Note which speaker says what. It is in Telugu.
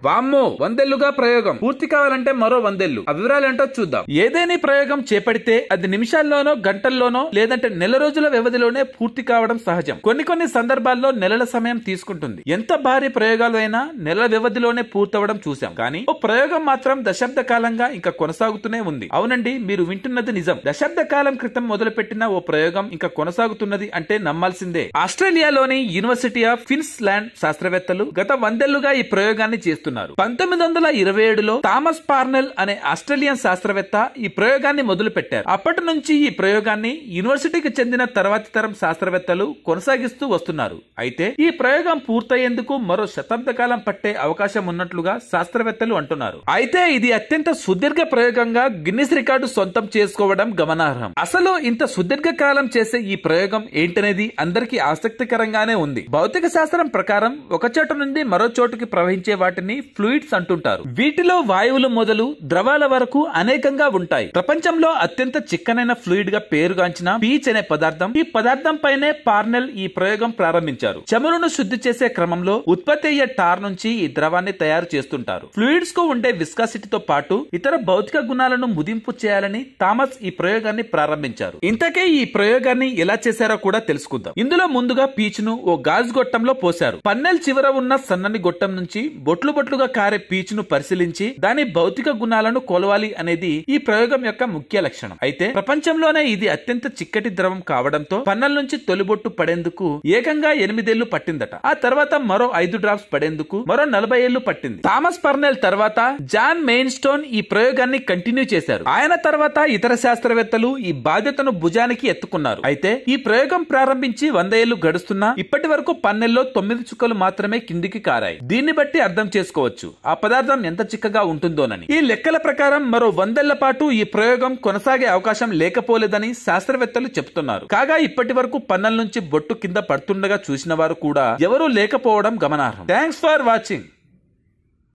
Speaker 1: వామ్మో, 100 ఏళ్లుగా ప్రయోగం పూర్తి కావాలంటే మరో 100 ఏళ్లు. ఆ వివరాలేంటో చూద్దాం. ఏదేని ప్రయోగం చేపడితే అది నిమిషాల్లోనో గంటల్లోనో లేదంటే నెల రోజుల వ్యవధిలోనే పూర్తి కావడం సహజం. కొన్ని సందర్భాల్లో నెలల సమయం తీసుకుంటుంది. ఎంత భారీ ప్రయోగాలు అయినా నెలల వ్యవధిలోనే పూర్తవడం చూసాం. కానీ ఓ ప్రయోగం మాత్రం దశాబ్ద కాలంగా ఇంకా కొనసాగుతూనే ఉంది. అవునండి, మీరు వింటున్నది నిజం. దశాబ్ద కాలం క్రితం మొదలుపెట్టిన ఓ ప్రయోగం ఇంకా కొనసాగుతున్నది అంటే నమ్మాల్సిందే. ఆస్ట్రేలియాలోని యూనివర్సిటీ ఆఫ్ క్వీన్స్లాండ్ శాస్త్రవేత్తలు గత 100 ఏళ్లుగా ఈ ప్రయోగాన్ని చేస్తున్నారు. 1927లో థామస్ పార్నెల్ అనే ఆస్ట్రేలియన్ శాస్త్రవేత్త ఈ ప్రయోగాన్ని మొదలు పెట్టారు. అప్పటి నుంచి ఈ ప్రయోగాన్ని యూనివర్సిటీకి చెందిన తర్వాతి తరం శాస్త్రవేత్తలు కొనసాగిస్తూ వస్తున్నారు. అయితే ఈ ప్రయోగం పూర్తయ్యేందుకు మరో శతాబ్ద కాలం పట్టే అవకాశం ఉన్నట్లుగా శాస్త్రవేత్తలు అంటున్నారు. అయితే ఇది అత్యంత సుదీర్ఘ ప్రయోగంగా గిన్నిస్ రికార్డు సొంతం చేసుకోవడం గమనార్హం. అసలు ఇంత సుదీర్ఘ కాలం చేసే ఈ ప్రయోగం ఏంటనేది అందరికీ ఆసక్తికరంగానే ఉంది. భౌతిక శాస్త్రం ప్రకారం ఒక చోట నుండి మరో చోటుకి ప్రవహించే వాటిని ఫ్లూయిడ్స్ అంటుంటారు. వీటిలో వాయువులు మొదలు ద్రవాల వరకు అనేకంగా ఉంటాయి. ప్రపంచంలో అత్యంత చిక్కనైన ఫ్లూయిడ్ గా పేరుగాంచిన పీచ్ అనే పదార్థం, ఈ పదార్థం పైనే పార్నెల్ ఈ ప్రయోగం ప్రారంభించారు. చమురును శుద్ధి చేసే క్రమంలో ఉత్పత్తి అయ్యే టార్ నుంచి ఈ ద్రవాన్ని తయారు చేస్తుంటారు. ఫ్లూయిడ్స్ కు ఉండే విస్కాసిటీతో పాటు ఇతర భౌతిక గుణాలను ముదింపు చేయాలని థామస్ ఈ ప్రయోగాన్ని ప్రారంభించారు. ఇంతకే ఈ ప్రయోగాన్ని ఎలా చేశారో కూడా తెలుసుకుందాం. ఇందులో ముందుగా పీచ్ ను ఓ గాజు గొట్టంలో పోశారు. పన్నెల్ చివర ఉన్న సన్నని గొట్టం నుంచి బొట్లు బొట్లుగా కారే పీచ్ ను పరిశీలించి దాని భౌతిక గుణాలను కొలవాలి అనేది ఈ ప్రయోగం యొక్క ముఖ్య లక్షణం. అయితే ప్రపంచంలోనే ఇది అత్యంత చిక్కటి ద్రవం కావడంతో పన్నెల్ నుంచి తొలిబొట్టు పడేందుకు ఏకంగా 8 ఏళ్లు పట్టిందట. ఆ తర్వాత మరో 5 డ్రాప్స్ పడేందుకు మరో 40 ఏళ్లు పట్టింది. థామస్ పర్నెల్ తర్వాత జాన్ మెయిన్ స్టోన్ ఈ ప్రయోగాన్ని కంటిన్యూ చేశారు. ఆయన తర్వాత ఇతర శాస్త్రవేత్తలు ఈ బాధ్యతను భుజానికి ఎత్తుకున్నారు. అయితే ఈ ప్రయోగం ప్రారంభించి 100 ఏళ్లు గడుస్తున్నా ఇప్పటి వరకు పన్నెల్లో 9 చుక్కలు మాత్రమే కిందికి కారాయి. దీన్ని బట్టి అర్థం చేసుకోవచ్చు ఆ పదార్థం ఎంత చిక్కగా ఉంటుందోనని. ఈ లెక్కల ప్రకారం మరో 100 ఏళ్ల పాటు ఈ ప్రయోగం కొనసాగే అవకాశం లేకపోలేదని శాస్త్రవేత్తలు చెబుతున్నారు. కాగా ఇప్పటి వరకు పన్నెల నుంచి బొట్టు కింద పడుతుండగా చూసిన వారు కూడా ఎవరూ లేకపోవడం గమనార్హం. Thanks for watching.